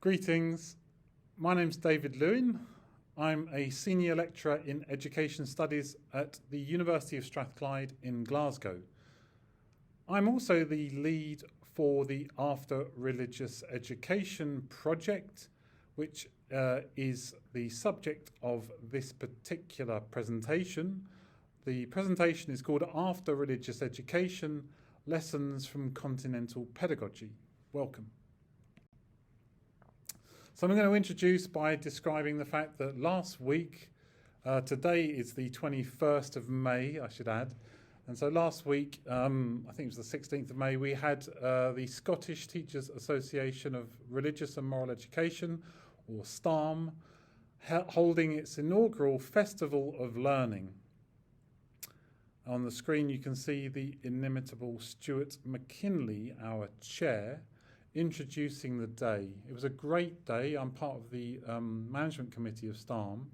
Greetings, my name's David Lewin. I'm a senior lecturer in education studies at the University of Strathclyde in Glasgow. I'm also the lead for the After Religious Education project, which is the subject of this particular presentation. The presentation is called After Religious Education, Lessons from Continental Pedagogy. Welcome. So I'm going to introduce by describing the fact that last week, today is the 21st of May, I should add, and so last week, I think it was the 16th of May, we had the Scottish Teachers Association of Religious and Moral Education, or STARM, holding its inaugural Festival of Learning. On the screen you can see the inimitable Stuart McKinley, our chair, introducing the day. It was a great day. I'm part of the management committee of STARM.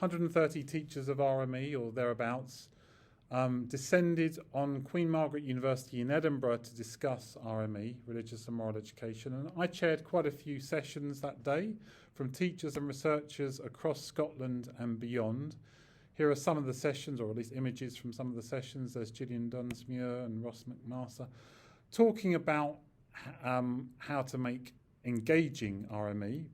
130 teachers of RME or thereabouts descended on Queen Margaret University in Edinburgh to discuss RME, Religious and Moral Education, and I chaired quite a few sessions that day from teachers and researchers across Scotland and beyond. Here are some of the sessions, or at least images from some of the sessions. There's Gillian Dunsmuir and Ross McMaster talking about how to make engaging RME.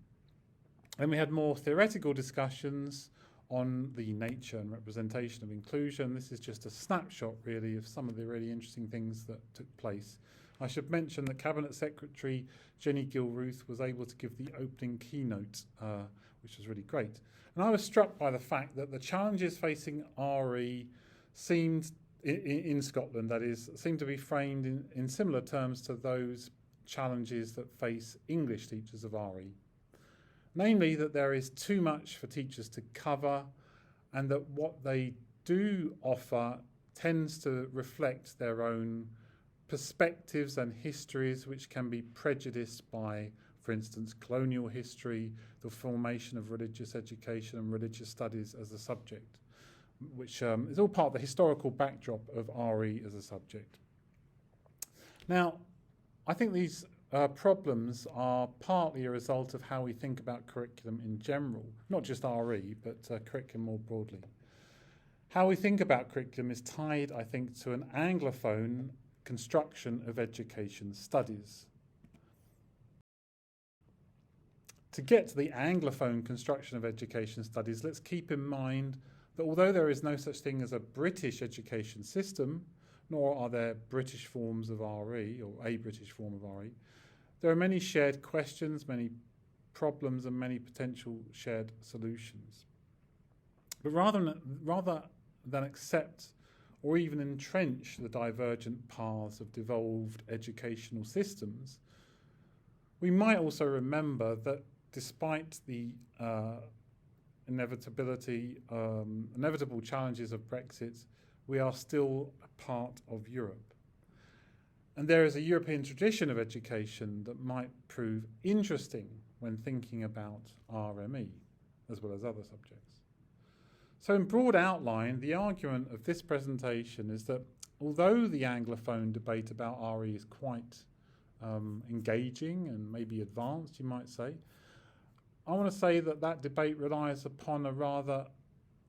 Then we had more theoretical discussions on the nature and representation of inclusion. This is just a snapshot really of some of the really interesting things that took place. I should mention that Cabinet Secretary Jenny Gilruth was able to give the opening keynote, which was really great. And I was struck by the fact that the challenges facing RE seemed in Scotland, that is, seem to be framed in similar terms to those challenges that face English teachers of RE. Namely, that there is too much for teachers to cover and that what they do offer tends to reflect their own perspectives and histories which can be prejudiced by, for instance, colonial history, the formation of religious education and religious studies as a subject, which is all part of the historical backdrop of RE as a subject. Now, I think these problems are partly a result of how we think about curriculum in general, not just RE, but curriculum more broadly. How we think about curriculum is tied, I think, to an Anglophone construction of education studies. To get to the Anglophone construction of education studies, let's keep in mind that although there is no such thing as a British education system, nor are there British forms of RE, or a British form of RE, there are many shared questions, many problems, and many potential shared solutions. But rather than accept or even entrench the divergent paths of devolved educational systems, we might also remember that despite the inevitable challenges of Brexit, we are still a part of Europe. And there is a European tradition of education that might prove interesting when thinking about RME, as well as other subjects. So in broad outline, the argument of this presentation is that although the Anglophone debate about RE is quite engaging and maybe advanced, you might say, I want to say that that debate relies upon a rather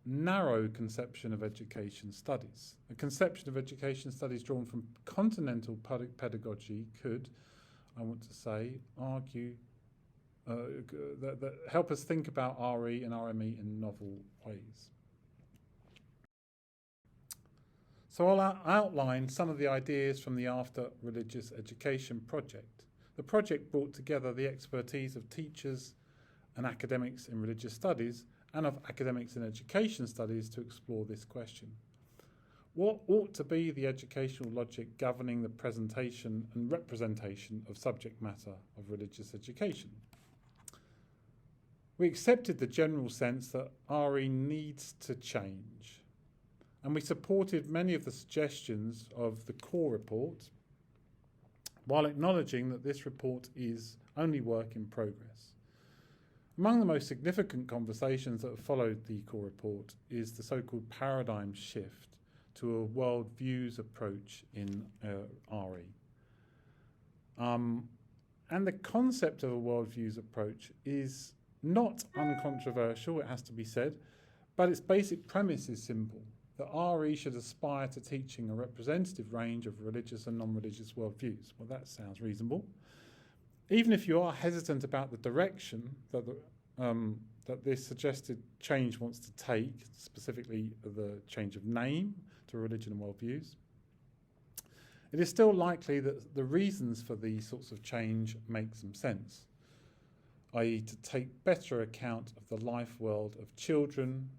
narrow conception of education studies. A conception of education studies drawn from continental pedagogy could, I want to say, argue that help us think about RE and RME in novel ways. So I'll outline some of the ideas from the After Religious Education project. The project brought together the expertise of teachers and academics in religious studies and of academics in education studies to explore this question. What ought to be the educational logic governing the presentation and representation of subject matter of religious education? We accepted the general sense that RE needs to change, and we supported many of the suggestions of the core report, while acknowledging that this report is only work in progress. Among the most significant conversations that have followed the core report is the so-called paradigm shift to a world views approach in RE. And the concept of a worldviews approach is not uncontroversial, it has to be said, but its basic premise is simple, that RE should aspire to teaching a representative range of religious and non-religious worldviews. Well, that sounds reasonable. Even if you are hesitant about the direction that this suggested change wants to take, specifically the change of name to religion and worldviews, it is still likely that the reasons for these sorts of change make some sense, i.e. to take better account of the life world of children,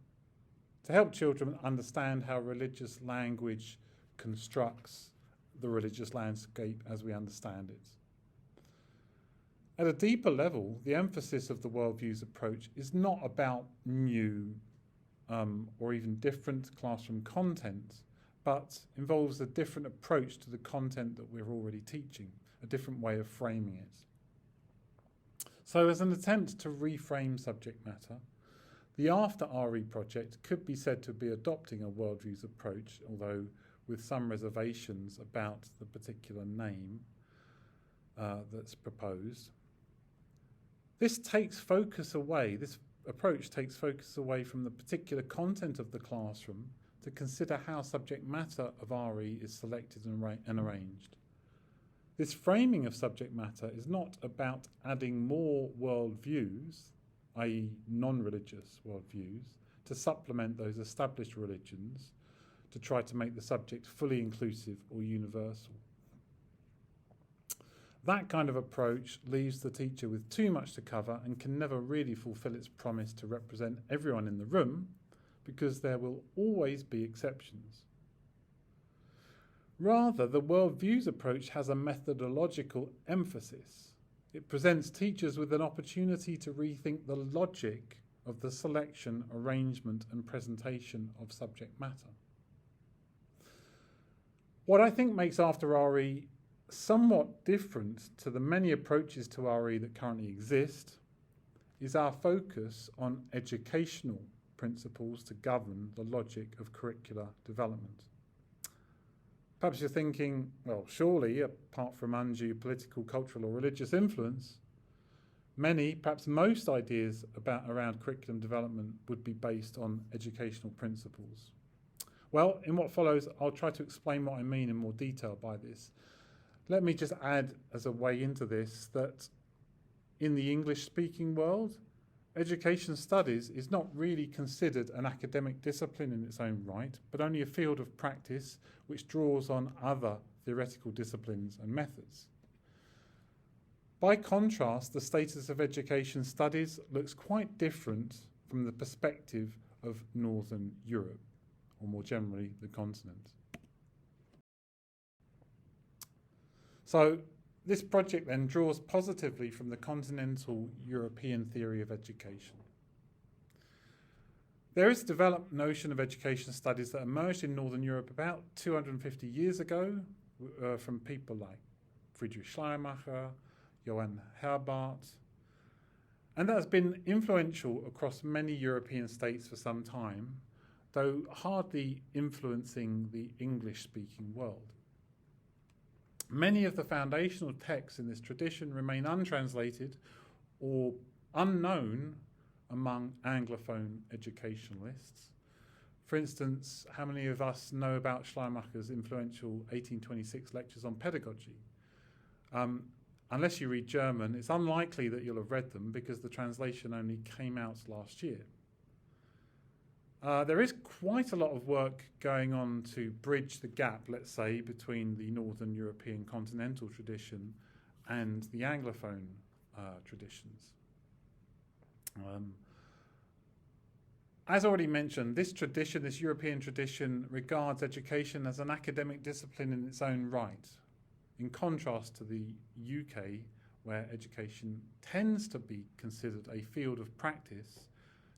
to help children understand how religious language constructs the religious landscape as we understand it. At a deeper level, the emphasis of the worldviews approach is not about new or even different classroom content, but involves a different approach to the content that we're already teaching, a different way of framing it. So as an attempt to reframe subject matter, the After RE project could be said to be adopting a worldviews approach, although with some reservations about the particular name that's proposed. This approach takes focus away from the particular content of the classroom to consider how subject matter of RE is selected and arranged. This framing of subject matter is not about adding more worldviews, i.e. non-religious worldviews, to supplement those established religions to try to make the subject fully inclusive or universal. That kind of approach leaves the teacher with too much to cover and can never really fulfill its promise to represent everyone in the room, because there will always be exceptions. Rather, the worldviews approach has a methodological emphasis. It presents teachers with an opportunity to rethink the logic of the selection, arrangement, and presentation of subject matter. What I think makes After RE somewhat different to the many approaches to RE that currently exist is our focus on educational principles to govern the logic of curricular development. Perhaps you're thinking, well, surely, apart from undue political, cultural or religious influence, many, perhaps most ideas around curriculum development would be based on educational principles. Well, in what follows, I'll try to explain what I mean in more detail by this. Let me just add as a way into this that in the English-speaking world, education studies is not really considered an academic discipline in its own right, but only a field of practice which draws on other theoretical disciplines and methods. By contrast, the status of education studies looks quite different from the perspective of Northern Europe, or more generally, the continent. So, this project then draws positively from the continental European theory of education. There is a developed notion of education studies that emerged in Northern Europe about 250 years ago from people like Friedrich Schleiermacher, Johann Herbart, and that has been influential across many European states for some time, though hardly influencing the English-speaking world. Many of the foundational texts in this tradition remain untranslated or unknown among Anglophone educationalists. For instance, how many of us know about Schleiermacher's influential 1826 lectures on pedagogy? Unless you read German, it's unlikely that you'll have read them because the translation only came out last year. There is quite a lot of work going on to bridge the gap, let's say, between the Northern European continental tradition and the Anglophone traditions. As already mentioned, this tradition, this European tradition, regards education as an academic discipline in its own right, in contrast to the UK, where education tends to be considered a field of practice,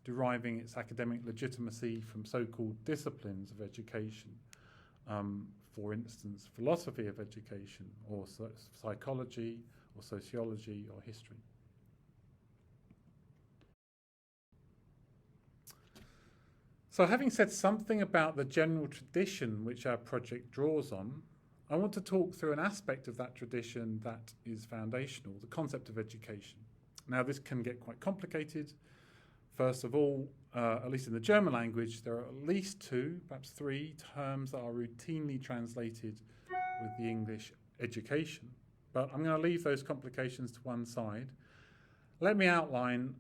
deriving its academic legitimacy from so-called disciplines of education, for instance, philosophy of education, or psychology, or sociology, or history. So having said something about the general tradition which our project draws on, I want to talk through an aspect of that tradition that is foundational, the concept of education. Now, this can get quite complicated. First of all, at least in the German language, there are at least 2, perhaps 3 terms that are routinely translated with the English education. But I'm going to leave those complications to one side. Let me outline,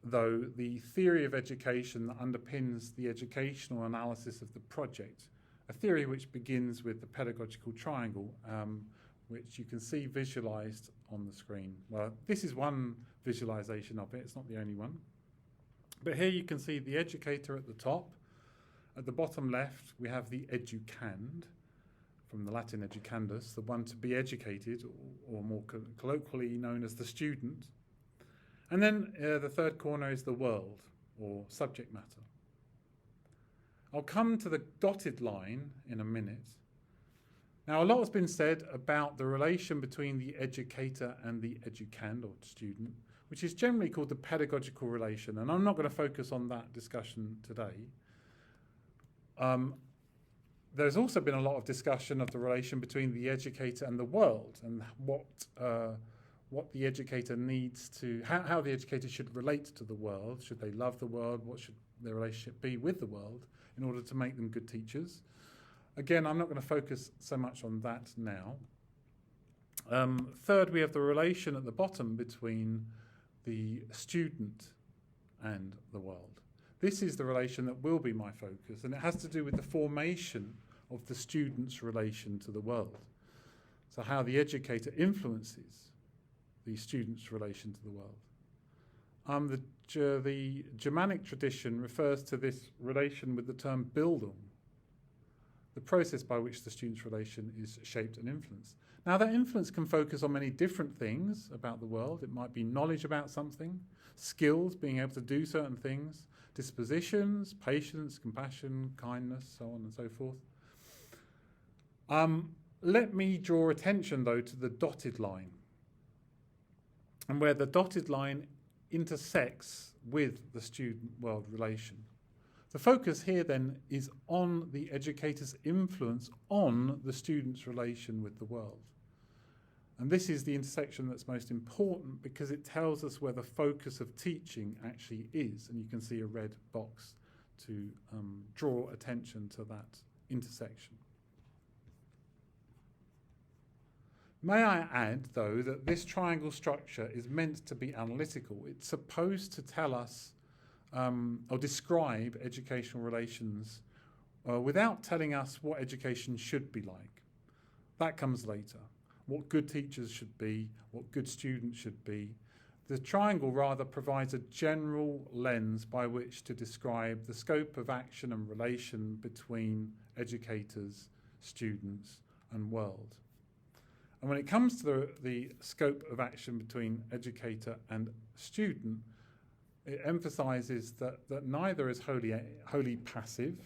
though, the theory of education that underpins the educational analysis of the project, a theory which begins with the pedagogical triangle, which you can see visualized on the screen. Well, this is one visualization of it, it's not the only one. But here you can see the educator at the top. At the bottom left, we have the educand, from the Latin educandus, the one to be educated, or more colloquially known as the student. And then the third corner is the world, or subject matter. I'll come to the dotted line in a minute. Now, a lot has been said about the relation between the educator and the educand, or student, which is generally called the pedagogical relation, and I'm not going to focus on that discussion today. There's also been a lot of discussion of the relation between the educator and the world, and what the educator needs to, how the educator should relate to the world. Should they love the world? What should their relationship be with the world in order to make them good teachers? Again, I'm not going to focus so much on that now. Third, we have the relation at the bottom between the student and the world. This is the relation that will be my focus, and it has to do with the formation of the student's relation to the world. So how the educator influences the student's relation to the world. The Germanic tradition refers to this relation with the term Bildung, the process by which the student's relation is shaped and influenced. Now, that influence can focus on many different things about the world. It might be knowledge about something, skills, being able to do certain things, dispositions, patience, compassion, kindness, so on and so forth. Let me draw attention, though, to the dotted line, and where the dotted line intersects with the student-world relation. The focus here then is on the educator's influence on the student's relation with the world. And this is the intersection that's most important because it tells us where the focus of teaching actually is. And you can see a red box to draw attention to that intersection. May I add, though, that this triangle structure is meant to be analytical. It's supposed to tell us or describe educational relations without telling us what education should be like. That comes later. What good teachers should be, what good students should be. The triangle rather provides a general lens by which to describe the scope of action and relation between educators, students, and world. And when it comes to the scope of action between educator and student, it emphasizes that neither is wholly passive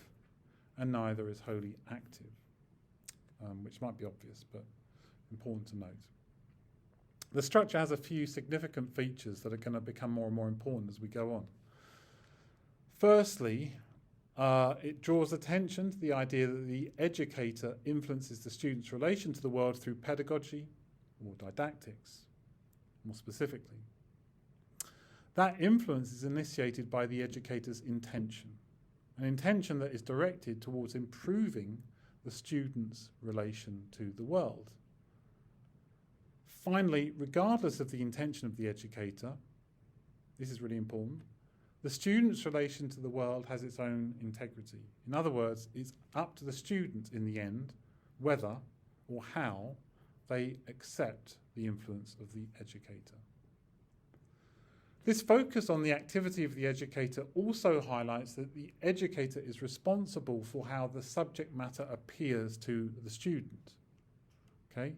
and neither is wholly active, which might be obvious, but important to note. The structure has a few significant features that are going to become more and more important as we go on. Firstly, it draws attention to the idea that the educator influences the student's relation to the world through pedagogy or didactics, more specifically. That influence is initiated by the educator's intention, an intention that is directed towards improving the student's relation to the world. Finally, regardless of the intention of the educator, this is really important, the student's relation to the world has its own integrity. In other words, it's up to the student in the end whether or how they accept the influence of the educator. This focus on the activity of the educator also highlights that the educator is responsible for how the subject matter appears to the student. Okay?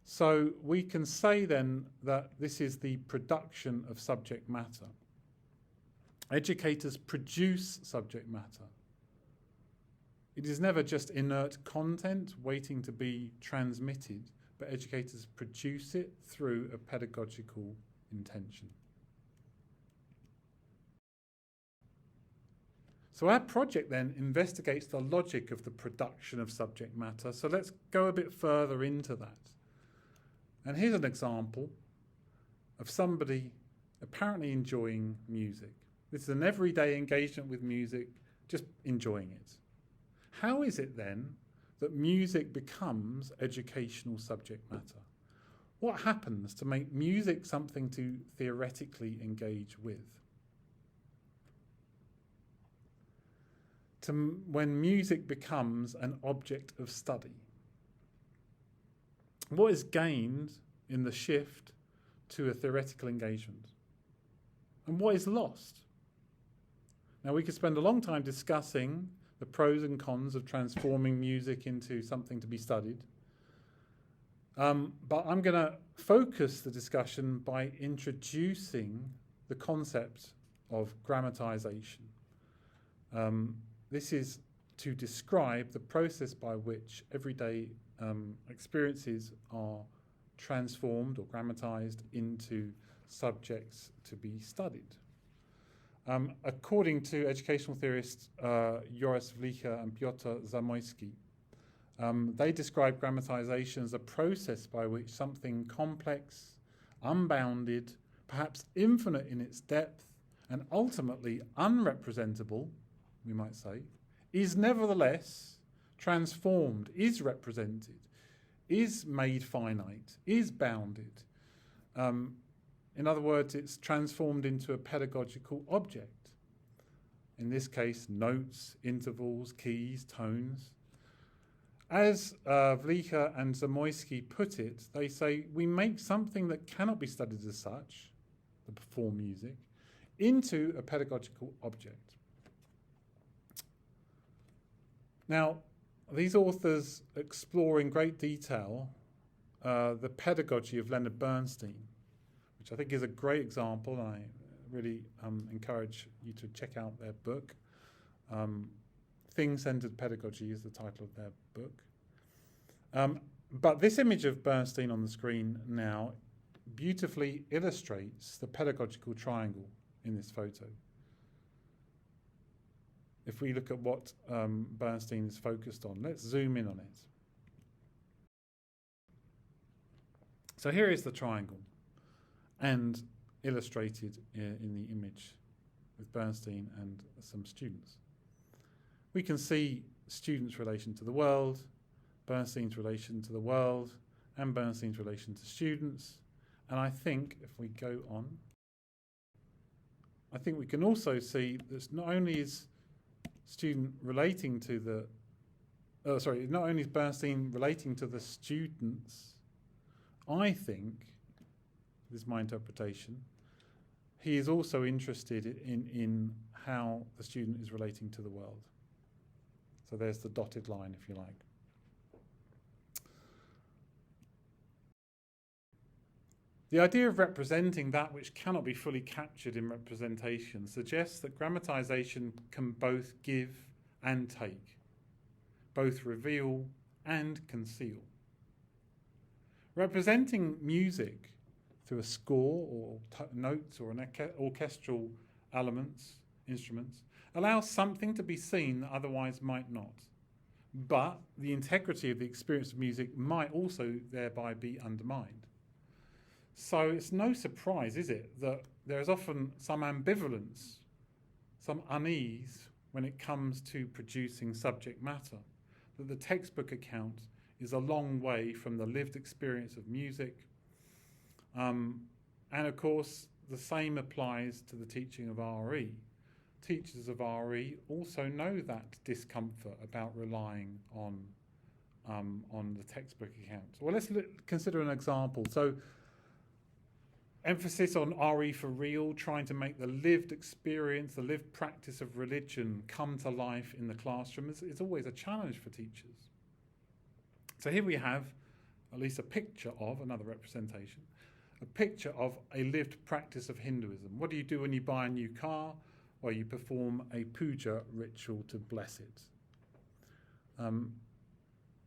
So we can say then that this is the production of subject matter. Educators produce subject matter. It is never just inert content waiting to be transmitted, but educators produce it through a pedagogical intention. So our project then investigates the logic of the production of subject matter. So let's go a bit further into that. And here's an example of somebody apparently enjoying music. This is an everyday engagement with music, just enjoying it. How is it then that music becomes educational subject matter? What happens to make music something to theoretically engage with? When music becomes an object of study? What is gained in the shift to a theoretical engagement? And what is lost? Now, we could spend a long time discussing the pros and cons of transforming music into something to be studied. But I'm going to focus the discussion by introducing the concept of grammatization. This is to describe the process by which everyday experiences are transformed or grammatized into subjects to be studied. According to educational theorists Joris Vlicher and Piotr Zamoyski, they describe grammatization as a process by which something complex, unbounded, perhaps infinite in its depth, and ultimately unrepresentable, we might say, is nevertheless transformed, is represented, is made finite, is bounded. In other words, it's transformed into a pedagogical object. In this case, notes, intervals, keys, tones. As Vlicher and Zamoyski put it, they say, we make something that cannot be studied as such, the performed music, into a pedagogical object. Now, these authors explore in great detail the pedagogy of Leonard Bernstein, which I think is a great example, and I really encourage you to check out their book. Thing-Centered Pedagogy is the title of their book. But this image of Bernstein on the screen now beautifully illustrates the pedagogical triangle in this photo. If we look at what Bernstein is focused on, let's zoom in on it. So here is the triangle, and illustrated in the image with Bernstein and some students. We can see students' relation to the world, Bernstein's relation to the world, and Bernstein's relation to students. And I think if we go on, I think we can also see that not only is student relating to the, not only is Bernstein relating to the students, I think, this is my interpretation, he is also interested in how the student is relating to the world. So there's the dotted line, if you like. The idea of representing that which cannot be fully captured in representation suggests that grammatization can both give and take, both reveal and conceal. Representing music through a score or notes or an orchestral instruments, allows something to be seen that otherwise might not. But the integrity of the experience of music might also thereby be undermined. So it's no surprise, is it, that there is often some ambivalence, some unease when it comes to producing subject matter, that the textbook account is a long way from the lived experience of music. And of course, the same applies to the teaching of RE. Teachers of RE also know that discomfort about relying on the textbook account. Well, let's consider an example. So, emphasis on RE for real, trying to make the lived experience, the lived practice of religion come to life in the classroom is always a challenge for teachers. So here we have at least a picture of, another representation, a picture of a lived practice of Hinduism. What do you do when you buy a new car? Well, you perform a puja ritual to bless it. And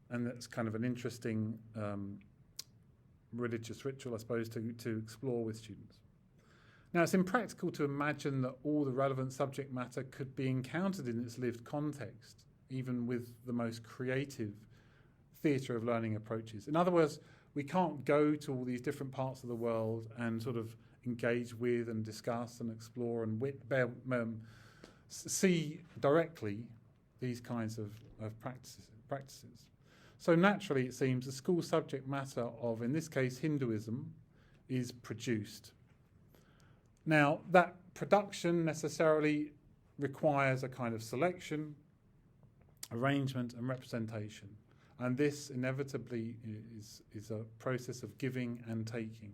that's kind of an interesting religious ritual, I suppose, to explore with students. Now, it's impractical to imagine that all the relevant subject matter could be encountered in its lived context, even with the most creative theatre of learning approaches. In other words, we can't go to all these different parts of the world and sort of engage with and discuss and explore and see directly these kinds of practices. So naturally, it seems, the school subject matter of, in this case, Hinduism, is produced. Now, that production necessarily requires a kind of selection, arrangement, and representation. And this inevitably is a process of giving and taking,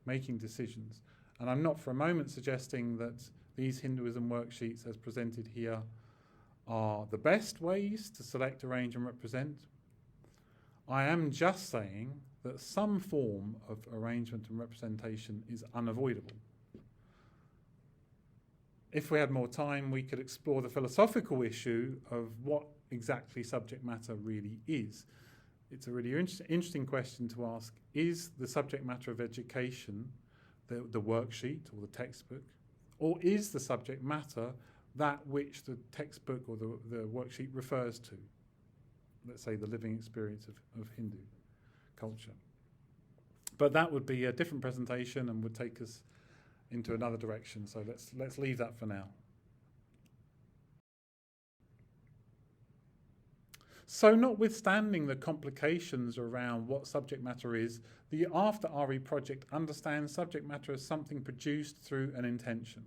making decisions. And I'm not for a moment suggesting that these Hinduism worksheets as presented here are the best ways to select, arrange, and represent. I am just saying that some form of arrangement and representation is unavoidable. If we had more time, we could explore the philosophical issue of what exactly subject matter really is. It's a really interesting question to ask. Is the subject matter of education the worksheet or the textbook? Or is the subject matter that which the textbook or the worksheet refers to? Let's say the living experience of Hindu culture. But that would be a different presentation and would take us into another direction. So let's leave that for now. So notwithstanding the complications around what subject matter is, the After RE project understands subject matter as something produced through an intention.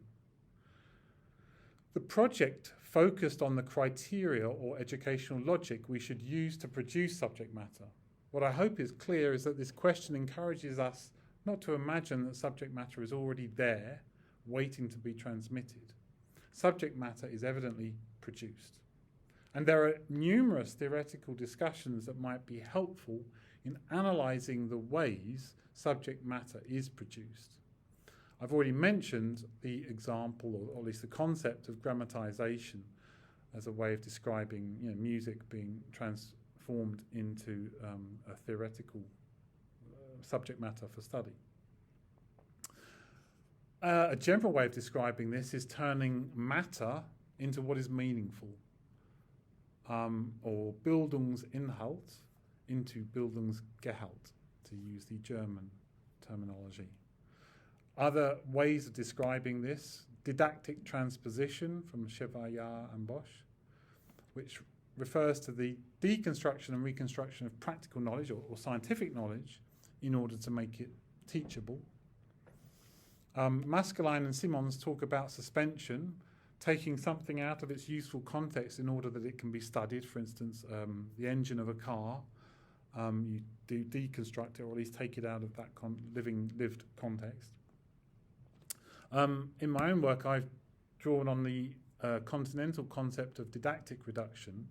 The project focused on the criteria or educational logic we should use to produce subject matter. What I hope is clear is that this question encourages us not to imagine that subject matter is already there, waiting to be transmitted. Subject matter is evidently produced. And there are numerous theoretical discussions that might be helpful in analysing the ways subject matter is produced. I've already mentioned the example, or at least the concept of grammatization as a way of describing music being transformed into a theoretical subject matter for study. A general way of describing this is turning matter into what is meaningful, or Bildungsinhalt into Bildungsgehalt, to use the German terminology. Other ways of describing this: didactic transposition from Chevalier and Bosch, which refers to the deconstruction and reconstruction of practical knowledge or scientific knowledge in order to make it teachable. Maskelyne and Simons talk about suspension, taking something out of its useful context in order that it can be studied. For instance, the engine of a car, you do deconstruct it, or at least take it out of that lived context. In my own work, I've drawn on the Continental concept of didactic reduction,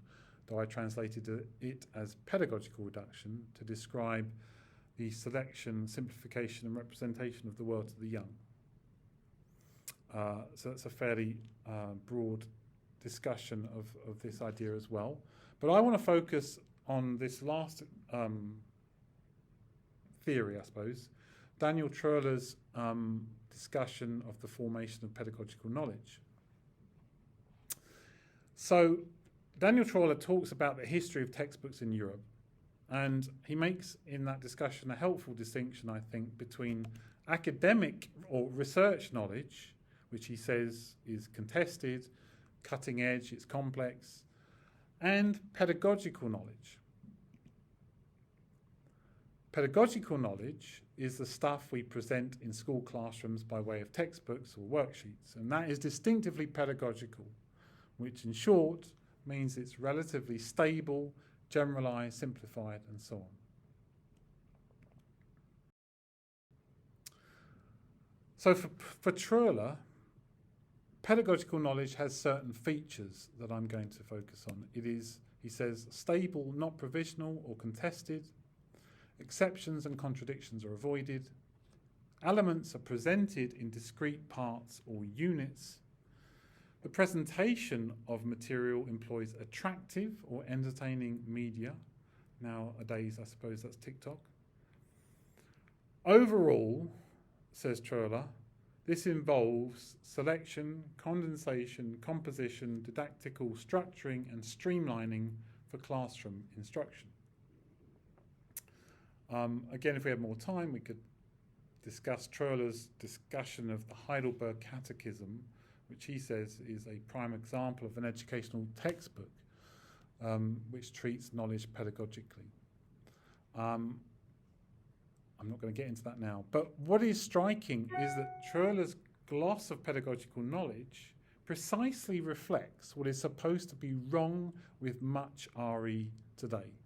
though I translated it as pedagogical reduction to describe the selection, simplification, and representation of the world to the young. So that's a fairly broad discussion of this idea as well. But I want to focus on this last theory, I suppose, Daniel Troeller's discussion of the formation of pedagogical knowledge. So Daniel Troeller talks about the history of textbooks in Europe, and he makes in that discussion a helpful distinction, I think, between academic or research knowledge, which he says is contested, cutting edge, it's complex, and pedagogical knowledge. Pedagogical knowledge is the stuff we present in school classrooms by way of textbooks or worksheets, and that is distinctively pedagogical, which in short means it's relatively stable, generalized, simplified, and so on. So for Troeller, pedagogical knowledge has certain features that I'm going to focus on. It is, he says, stable, not provisional or contested. Exceptions and contradictions are avoided. Elements are presented in discrete parts or units. The presentation of material employs attractive or entertaining media. Nowadays, I suppose that's TikTok. Overall, says Troeller, This involves selection, condensation, composition, didactical structuring and streamlining for classroom instruction. Again, if we had more time, we could discuss Troeller's discussion of the Heidelberg Catechism, which he says is a prime example of an educational textbook which treats knowledge pedagogically. I'm not going to get into that now, but what is striking is that Troeller's gloss of pedagogical knowledge precisely reflects what is supposed to be wrong with much RE today.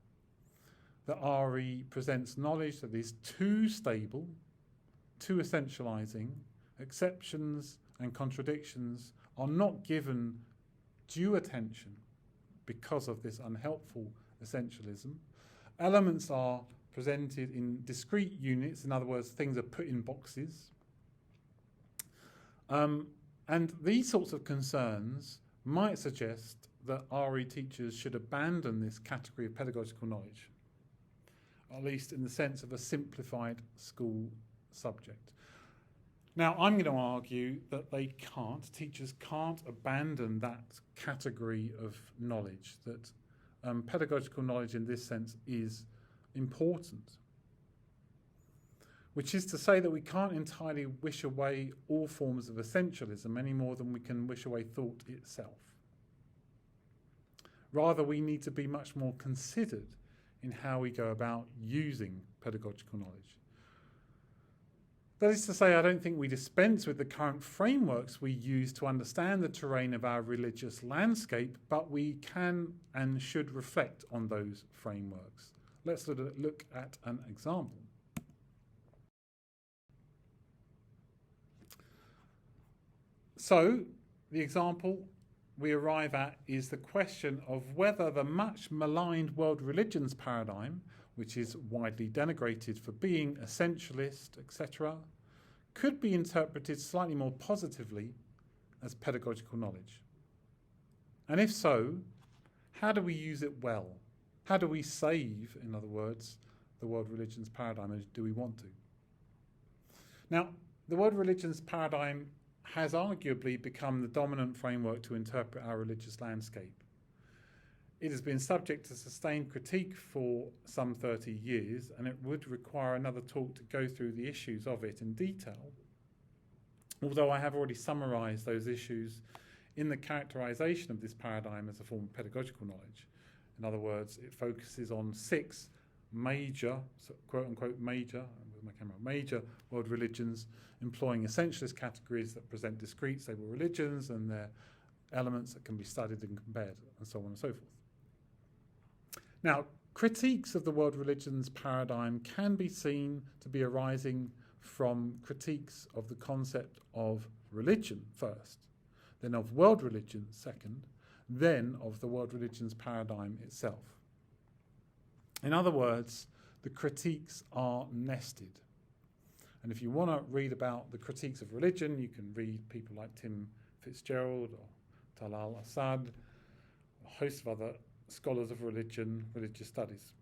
That RE presents knowledge that is too stable, too essentializing, exceptions and contradictions are not given due attention because of this unhelpful essentialism. Elements are presented in discrete units, in other words, things are put in boxes. And these sorts of concerns might suggest that RE teachers should abandon this category of pedagogical knowledge, at least in the sense of a simplified school subject. Now, I'm going to argue that they can't, teachers can't abandon that category of knowledge, that pedagogical knowledge in this sense is important. Which is to say that we can't entirely wish away all forms of essentialism any more than we can wish away thought itself. Rather, we need to be much more considered in how we go about using pedagogical knowledge. That is to say, I don't think we dispense with the current frameworks we use to understand the terrain of our religious landscape, but we can and should reflect on those frameworks. Let's look at an example. So, the example we arrive at is the question of whether the much maligned world religions paradigm, which is widely denigrated for being essentialist, etc., could be interpreted slightly more positively as pedagogical knowledge. And if so, how do we use it well? How do we save, in other words, the world religions paradigm, and do we want to? Now, the world religions paradigm has arguably become the dominant framework to interpret our religious landscape. It has been subject to sustained critique for some 30 years, and it would require another talk to go through the issues of it in detail, although I have already summarised those issues in the characterisation of this paradigm as a form of pedagogical knowledge. In other words, it focuses on 6 major, quote-unquote major world religions, employing essentialist categories that present discrete, stable religions and their elements that can be studied and compared, and so on and so forth. Now, critiques of the world religions paradigm can be seen to be arising from critiques of the concept of religion first, then of world religion second, then of the world religions paradigm itself. In other words, the critiques are nested. And if you want to read about the critiques of religion, you can read people like Tim Fitzgerald or Talal Asad, a host of other scholars of religion, religious studies.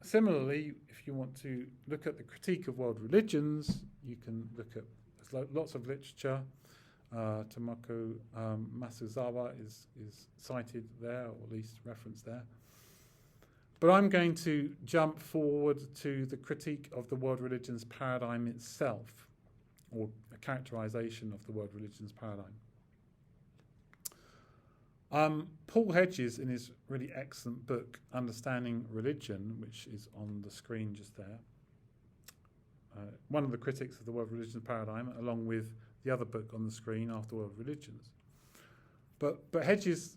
Similarly, if you want to look at the critique of world religions, you can look at, there's lots of literature. Tomoko Masuzawa is cited there, or at least referenced there. But I'm going to jump forward to the critique of the world religions paradigm itself, or a characterization of the world religions paradigm. Paul Hedges, in his really excellent book, Understanding Religion, which is on the screen just there, one of the critics of the world religions paradigm, along with the other book on the screen, After World Religions. But Hedges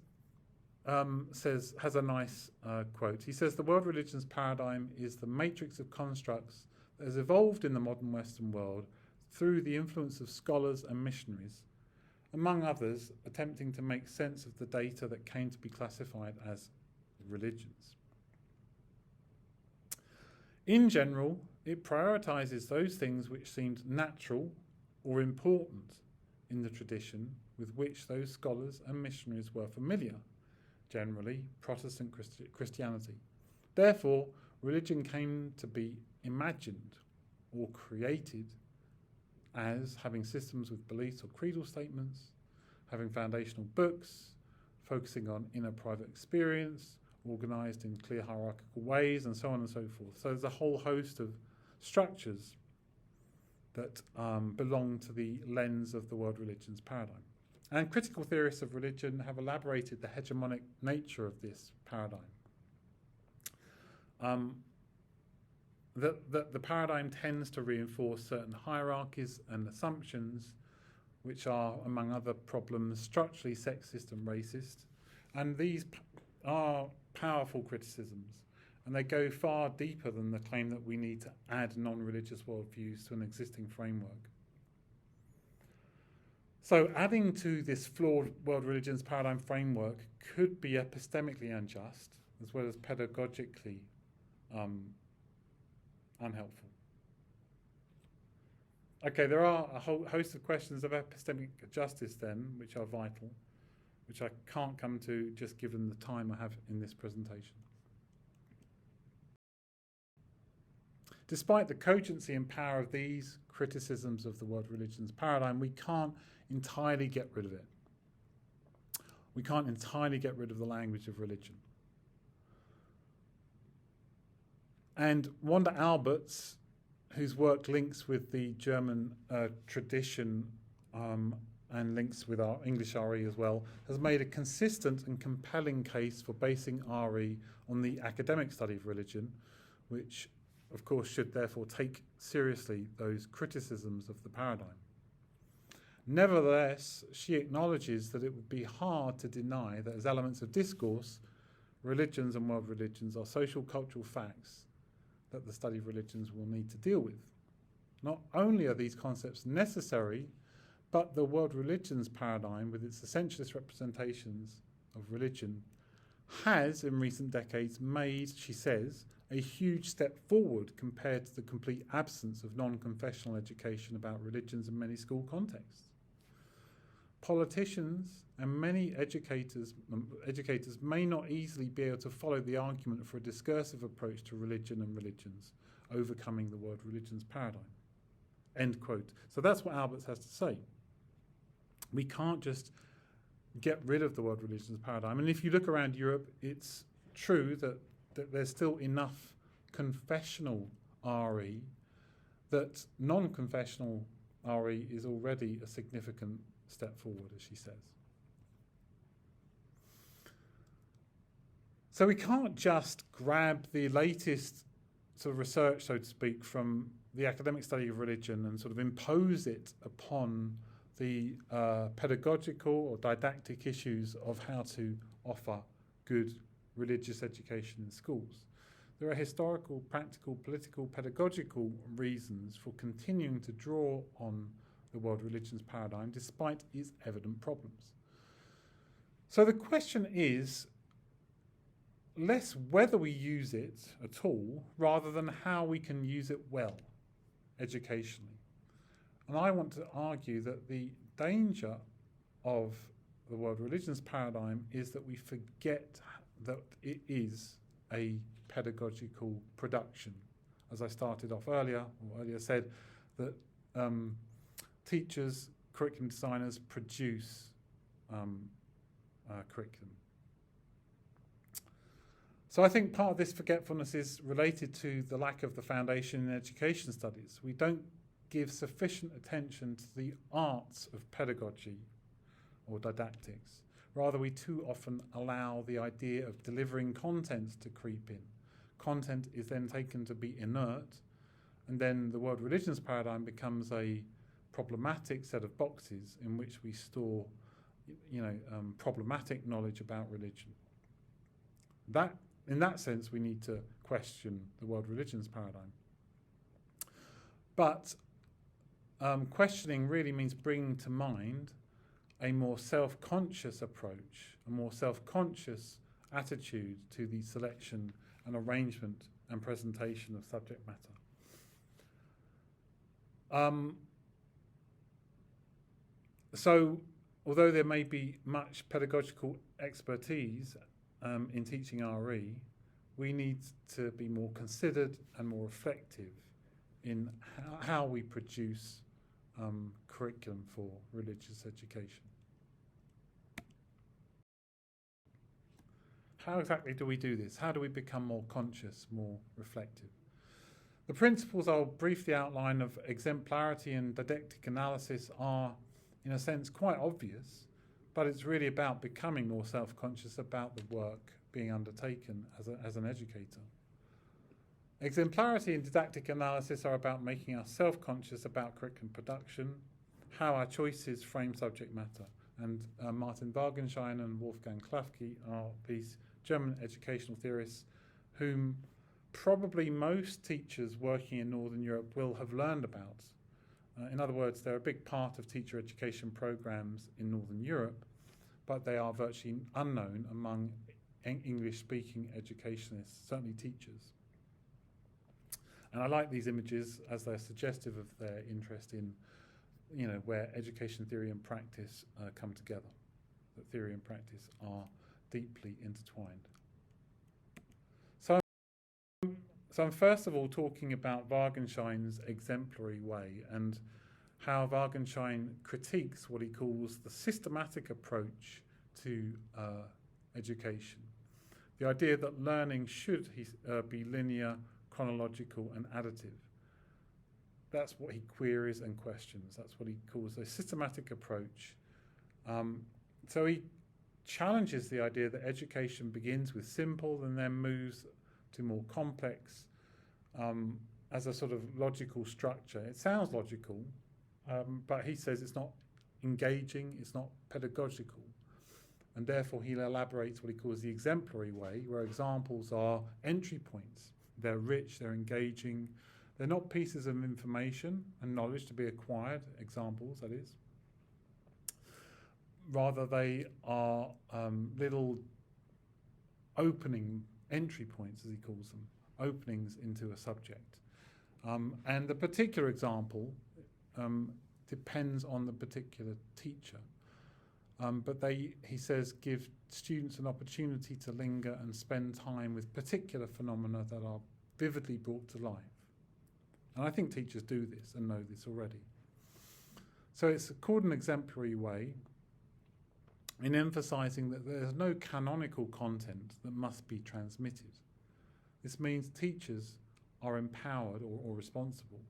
has a nice quote. He says, "The world religions paradigm is the matrix of constructs that has evolved in the modern Western world through the influence of scholars and missionaries, among others, attempting to make sense of the data that came to be classified as religions. In general, it prioritizes those things which seemed natural or important in the tradition with which those scholars and missionaries were familiar, generally Protestant Christianity. Therefore, religion came to be imagined or created as having systems with beliefs or creedal statements, having foundational books, focusing on inner private experience, organised in clear hierarchical ways, and so on and so forth. So there's a whole host of structures that belong to the lens of the world religions paradigm. And critical theorists of religion have elaborated the hegemonic nature of this paradigm. That the paradigm tends to reinforce certain hierarchies and assumptions, which are, among other problems, structurally sexist and racist. And these are powerful criticisms, and they go far deeper than the claim that we need to add non-religious worldviews to an existing framework. So adding to this flawed world religions paradigm framework could be epistemically unjust, as well as pedagogically unhelpful. Okay, there are a whole host of questions of epistemic justice then, which are vital, which I can't come to just given the time I have in this presentation. Despite the cogency and power of these criticisms of the world religions paradigm, we can't entirely get rid of it. We can't entirely get rid of the language of religion. And Wanda Alberts, whose work links with the German tradition and links with our English RE as well, has made a consistent and compelling case for basing RE on the academic study of religion, which of course should therefore take seriously those criticisms of the paradigm. Nevertheless, she acknowledges that it would be hard to deny that as elements of discourse, religions and world religions are social cultural facts that the study of religions will need to deal with. Not only are these concepts necessary, but the world religions paradigm, with its essentialist representations of religion, has in recent decades made, she says, a huge step forward compared to the complete absence of non-confessional education about religions in many school contexts. Politicians and many educators may not easily be able to follow the argument for a discursive approach to religion and religions, overcoming the world religions paradigm. End quote. So that's what Alberts has to say. We can't just get rid of the world religions paradigm. And if you look around Europe, it's true that there's still enough confessional RE that non-confessional RE is already a significant step forward, as she says. So we can't just grab the latest sort of research, so to speak, from the academic study of religion and sort of impose it upon the pedagogical or didactic issues of how to offer good religious education in schools. There are historical, practical, political, pedagogical reasons for continuing to draw on the world religions paradigm despite its evident problems. So the question is less whether we use it at all rather than how we can use it well educationally. And I want to argue that the danger of the world religions paradigm is that we forget that it is a pedagogical production. As I started off earlier said, that teachers, curriculum designers produce curriculum. So I think part of this forgetfulness is related to the lack of the foundation in education studies. We don't give sufficient attention to the arts of pedagogy or didactics. Rather, we too often allow the idea of delivering content to creep in. Content is then taken to be inert, and then the world religions paradigm becomes a problematic set of boxes in which we store, problematic knowledge about religion. In that sense, we need to question the world religions paradigm. But questioning really means bringing to mind a more self-conscious approach, a more self-conscious attitude to the selection and arrangement and presentation of subject matter. So, although there may be much pedagogical expertise in teaching RE, we need to be more considered and more reflective in how we produce curriculum for religious education. How exactly do we do this? How do we become more conscious, more reflective? The principles I'll briefly outline of exemplarity and didactic analysis are, in a sense, quite obvious, but it's really about becoming more self-conscious about the work being undertaken as an educator. Exemplarity and didactic analysis are about making us self-conscious about curriculum production, how our choices frame subject matter. And Martin Wagenschein and Wolfgang Klafke are these German educational theorists whom probably most teachers working in Northern Europe will have learned about. In other words, they're a big part of teacher education programs in Northern Europe, but they are virtually unknown among English-speaking educationists, certainly teachers. And I like these images as they're suggestive of their interest in, where education theory and practice come together. That theory and practice are deeply intertwined. So I'm first of all talking about Wagenschein's exemplary way and how Wagenschein critiques what he calls the systematic approach to education. The idea that learning should be linear, chronological and additive. That's what he queries and questions. That's what he calls a systematic approach. So he challenges the idea that education begins with simple and then moves to more complex as a sort of logical structure. It sounds logical, but he says it's not engaging, it's not pedagogical. And therefore he elaborates what he calls the exemplary way, where examples are entry points. They're rich, they're engaging. They're not pieces of information and knowledge to be acquired, examples, that is. Rather, they are little opening entry points, as he calls them, openings into a subject. And the particular example depends on the particular teacher. But he says, give students an opportunity to linger and spend time with particular phenomena that are vividly brought to life. And I think teachers do this and know this already. So it's called an exemplary way in emphasizing that there's no canonical content that must be transmitted. This means teachers are empowered or responsible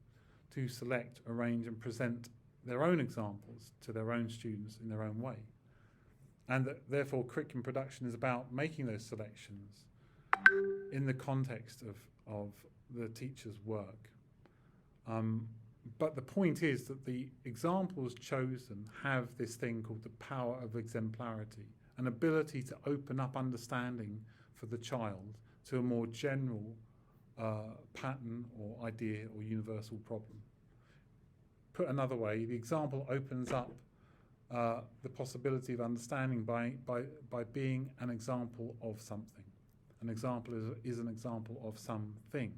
to select, arrange and present their own examples to their own students in their own way. And that, therefore, curriculum production is about making those selections in the context of the teacher's work. But the point is that the examples chosen have this thing called the power of exemplarity, an ability to open up understanding for the child to a more general pattern or idea or universal problem. Put another way, the example opens up the possibility of understanding by being an example of something. An example is an example of something.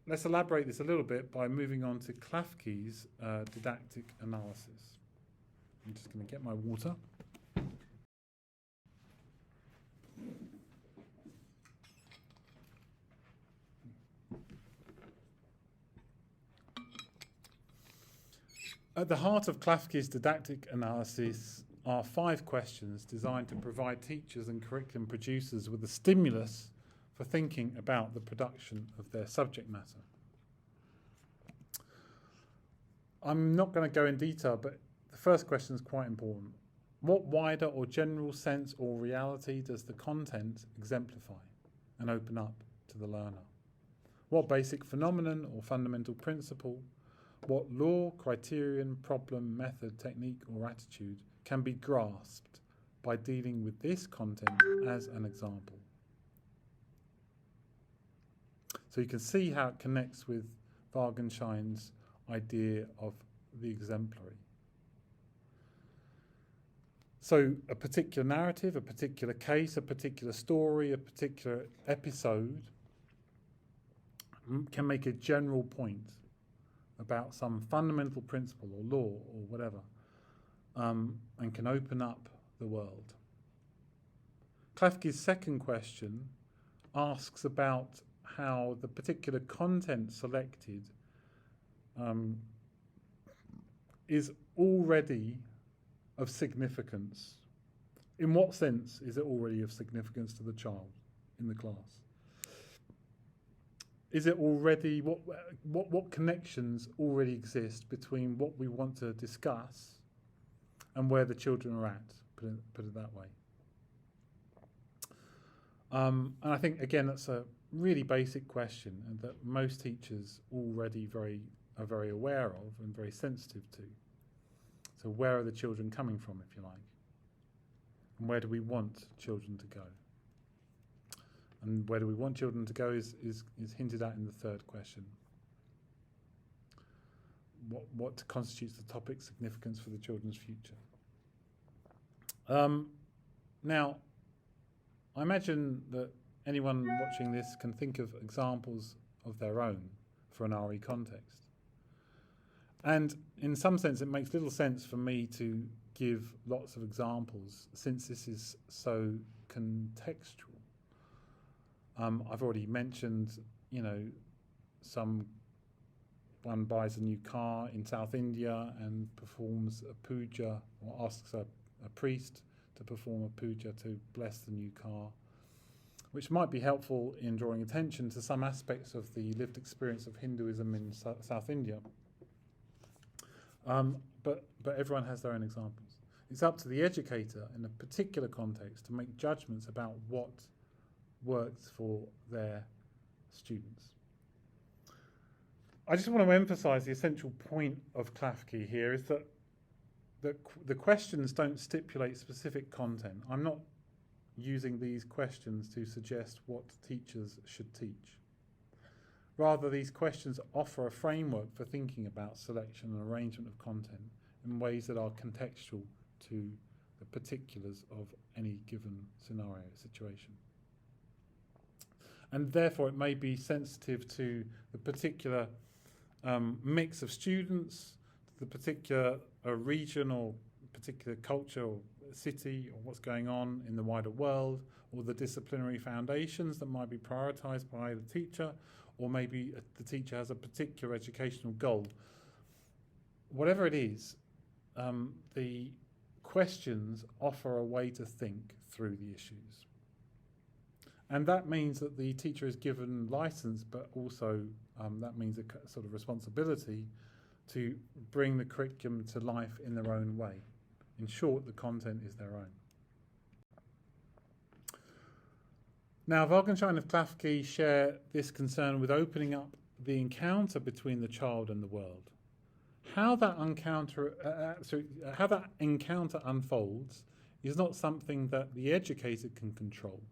Let's elaborate this a little bit by moving on to Klafke's didactic analysis. I'm just going to get my water. At the heart of Klafke's didactic analysis are 5 questions designed to provide teachers and curriculum producers with a stimulus for thinking about the production of their subject matter. I'm not going to go in detail, but the first question is quite important. What wider or general sense or reality does the content exemplify and open up to the learner? What basic phenomenon or fundamental principle, what law, criterion, problem, method, technique or attitude can be grasped by dealing with this content as an example? So you can see how it connects with Wagenschein's idea of the exemplary. So a particular narrative, a particular case, a particular story, a particular episode can make a general point about some fundamental principle or law or whatever, and can open up the world. Klafke's second question asks about how the particular content selected is already of significance. In what sense is it already of significance to the child in the class? Is it already, what connections already exist between what we want to discuss and where the children are at, put it that way. And I think, again, that's a really basic question and that most teachers already are very aware of and very sensitive to. So where are the children coming from, if you like? And where do we want children to go? And where do we want children to go is hinted at in the third question. What constitutes the topic's significance for the children's future? Now, I imagine that anyone watching this can think of examples of their own for an RE context. And in some sense, it makes little sense for me to give lots of examples since this is so contextual. I've already mentioned, one buys a new car in South India and performs a puja, or asks a priest to perform a puja to bless the new car, which might be helpful in drawing attention to some aspects of the lived experience of Hinduism in South India. But everyone has their own examples. It's up to the educator in a particular context to make judgments about what works for their students. I just want to emphasise the essential point of Klafki here is that the questions don't stipulate specific content. I'm not using these questions to suggest what teachers should teach. Rather, these questions offer a framework for thinking about selection and arrangement of content in ways that are contextual to the particulars of any given scenario, situation. And therefore, it may be sensitive to the particular mix of students, the particular region or particular culture or city or what's going on in the wider world, or the disciplinary foundations that might be prioritised by the teacher, or maybe the teacher has a particular educational goal. Whatever it is, the questions offer a way to think through the issues. And that means that the teacher is given license, but also that means a sort of responsibility to bring the curriculum to life in their own way. In short, the content is their own. Now, Wittgenstein and Klafki share this concern with opening up the encounter between the child and the world. How that encounter unfolds is not something that the educator can control.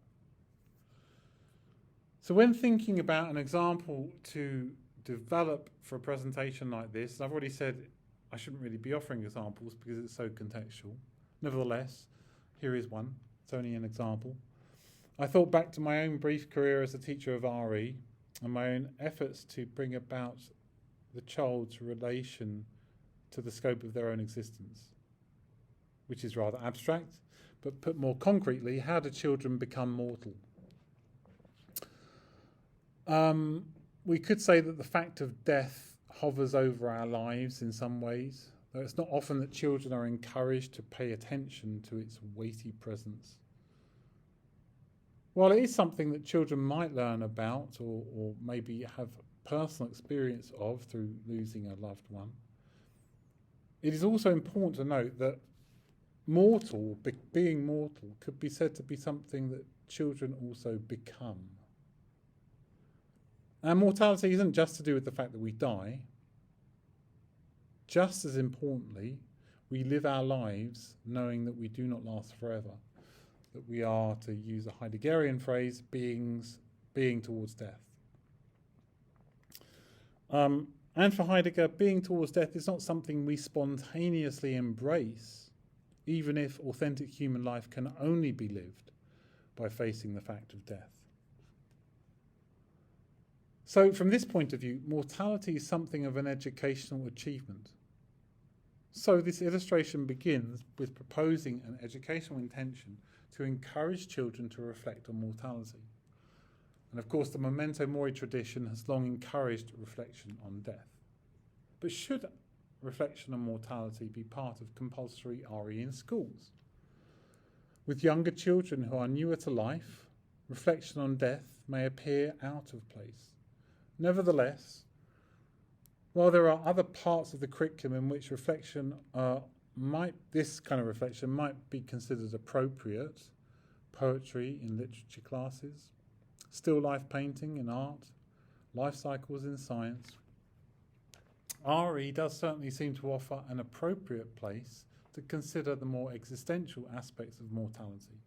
So when thinking about an example to develop for a presentation like this, I've already said I shouldn't really be offering examples because it's so contextual. Nevertheless, here is one. It's only an example. I thought back to my own brief career as a teacher of RE and my own efforts to bring about the child's relation to the scope of their own existence, which is rather abstract, but put more concretely, how do children become mortal? We could say that the fact of death hovers over our lives in some ways, though it's not often that children are encouraged to pay attention to its weighty presence. While it is something that children might learn about or maybe have personal experience of through losing a loved one, it is also important to note that being mortal could be said to be something that children also become. And mortality isn't just to do with the fact that we die. Just as importantly, we live our lives knowing that we do not last forever, that we are, to use a Heideggerian phrase, being towards death. And for Heidegger, being towards death is not something we spontaneously embrace, even if authentic human life can only be lived by facing the fact of death. So from this point of view, mortality is something of an educational achievement. So this illustration begins with proposing an educational intention to encourage children to reflect on mortality. And of course, the memento mori tradition has long encouraged reflection on death. But should reflection on mortality be part of compulsory RE in schools? With younger children who are newer to life, reflection on death may appear out of place. Nevertheless, while there are other parts of the curriculum in which this kind of reflection might be considered appropriate, poetry in literature classes, still life painting in art, life cycles in science, RE does certainly seem to offer an appropriate place to consider the more existential aspects of mortality.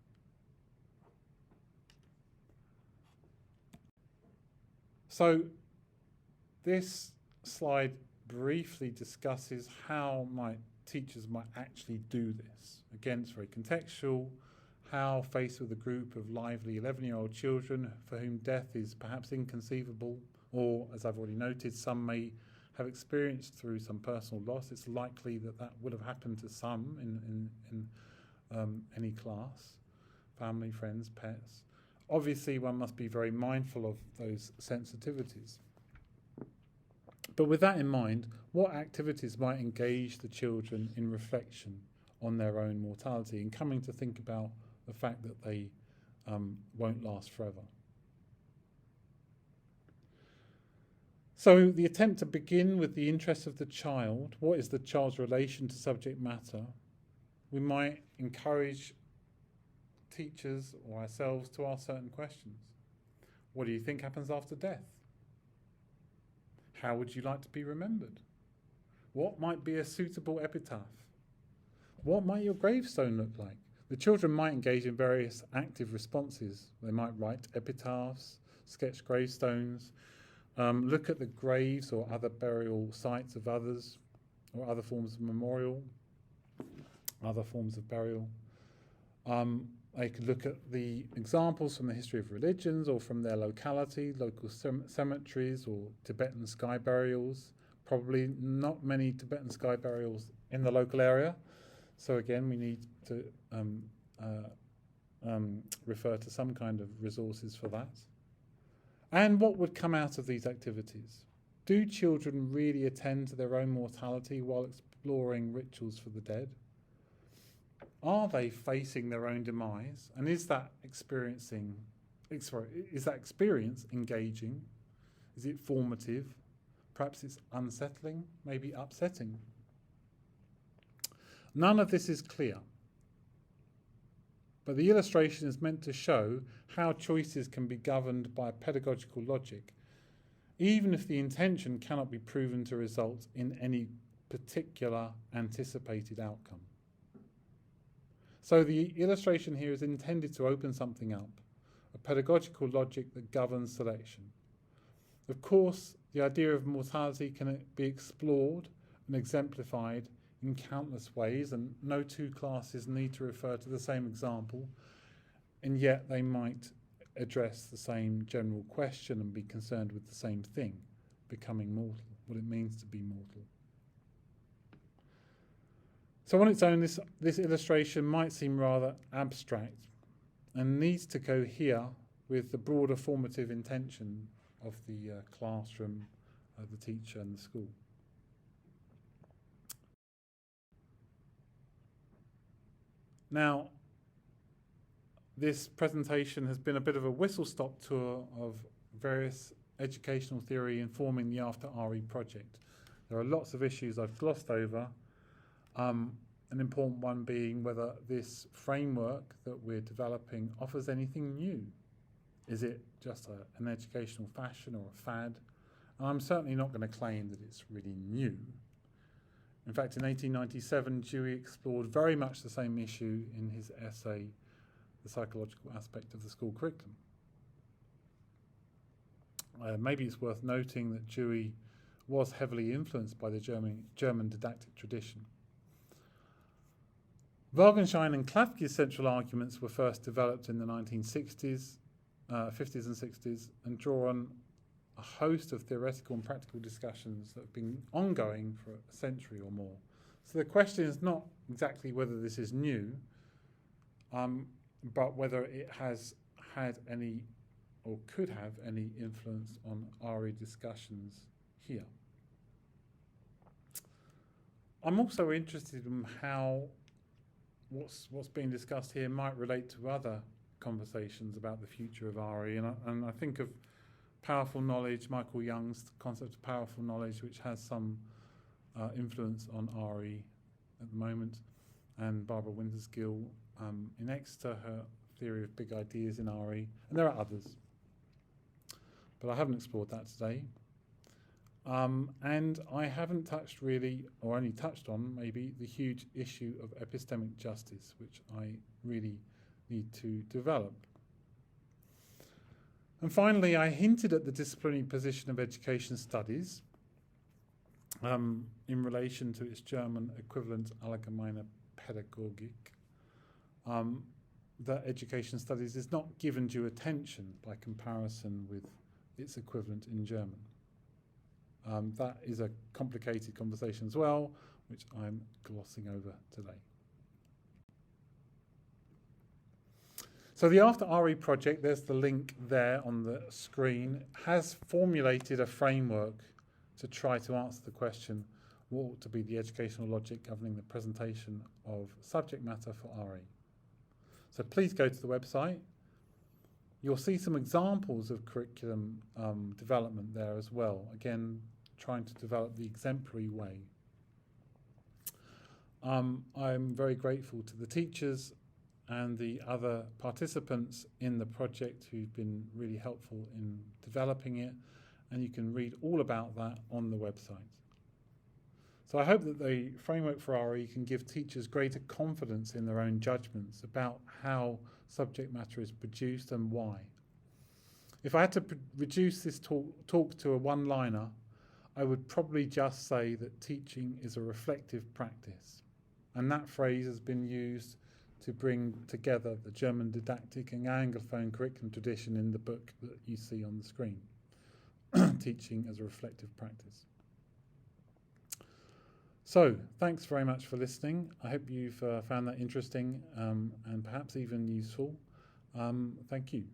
So this slide briefly discusses how teachers might actually do this. Again, it's very contextual. How, faced with a group of lively 11-year-old children for whom death is perhaps inconceivable, or, as I've already noted, some may have experienced through some personal loss, it's likely that that would have happened to some in any class, family, friends, pets. Obviously, one must be very mindful of those sensitivities. But with that in mind, what activities might engage the children in reflection on their own mortality and coming to think about the fact that they won't last forever? So the attempt to begin with the interest of the child, what is the child's relation to subject matter? We might encourage teachers or ourselves to ask certain questions. What do you think happens after death? How would you like to be remembered? What might be a suitable epitaph? What might your gravestone look like? The children might engage in various active responses. They might write epitaphs, sketch gravestones, look at the graves or other burial sites of others, or other forms of memorial, other forms of burial. They could look at the examples from the history of religions or from their locality, local cemeteries or Tibetan sky burials. Probably not many Tibetan sky burials in the local area. So again, we need to refer to some kind of resources for that. And what would come out of these activities? Do children really attend to their own mortality while exploring rituals for the dead? Are they facing their own demise? And is that experience engaging? Is it formative? Perhaps it's unsettling, maybe upsetting. None of this is clear. But the illustration is meant to show how choices can be governed by pedagogical logic, even if the intention cannot be proven to result in any particular anticipated outcome. So the illustration here is intended to open something up, a pedagogical logic that governs selection. Of course, the idea of mortality can be explored and exemplified in countless ways, and no two classes need to refer to the same example, and yet they might address the same general question and be concerned with the same thing, becoming mortal, what it means to be mortal. So on its own, this illustration might seem rather abstract and needs to cohere with the broader formative intention of the classroom, the teacher and the school. Now, this presentation has been a bit of a whistle-stop tour of various educational theory informing the After RE project. There are lots of issues I've glossed over, an important one being whether this framework that we're developing offers anything new. Is it just an educational fashion or a fad? And I'm certainly not going to claim that it's really new. In fact, in 1897, Dewey explored very much the same issue in his essay, The Psychological Aspect of the School Curriculum. Maybe it's worth noting that Dewey was heavily influenced by the German didactic tradition. Wagenschein and Klafke's central arguments were first developed in the 1960s, 50s and 60s, and draw on a host of theoretical and practical discussions that have been ongoing for a century or more. So the question is not exactly whether this is new, but whether it has had any or could have any influence on RE discussions here. I'm also interested in how what's being discussed here might relate to other conversations about the future of RE, and I think of powerful knowledge, Michael Young's concept of powerful knowledge, which has some influence on RE at the moment, and Barbara Winterskill in Exeter, her theory of big ideas in RE, and there are others, but I haven't explored that today. And I haven't touched really, or only touched on maybe, the huge issue of epistemic justice, which I really need to develop. And finally, I hinted at the disciplinary position of education studies in relation to its German equivalent Allgemeine Pädagogik, that education studies is not given due attention by comparison with its equivalent in German. That is a complicated conversation as well, which I'm glossing over today. So the After RE project, there's the link there on the screen, has formulated a framework to try to answer the question, what ought to be the educational logic governing the presentation of subject matter for RE? So please go to the website. You'll see some examples of curriculum development there as well. Again, trying to develop the exemplary way. I'm very grateful to the teachers and the other participants in the project who've been really helpful in developing it, and you can read all about that on the website. So I hope that the framework for RE can give teachers greater confidence in their own judgments about how subject matter is produced and why. If I had to reduce this talk to a one-liner, I would probably just say that teaching is a reflective practice. And that phrase has been used to bring together the German didactic and Anglophone curriculum tradition in the book that you see on the screen. Teaching as a reflective practice. So, thanks very much for listening. I hope you've found that interesting and perhaps even useful. Thank you.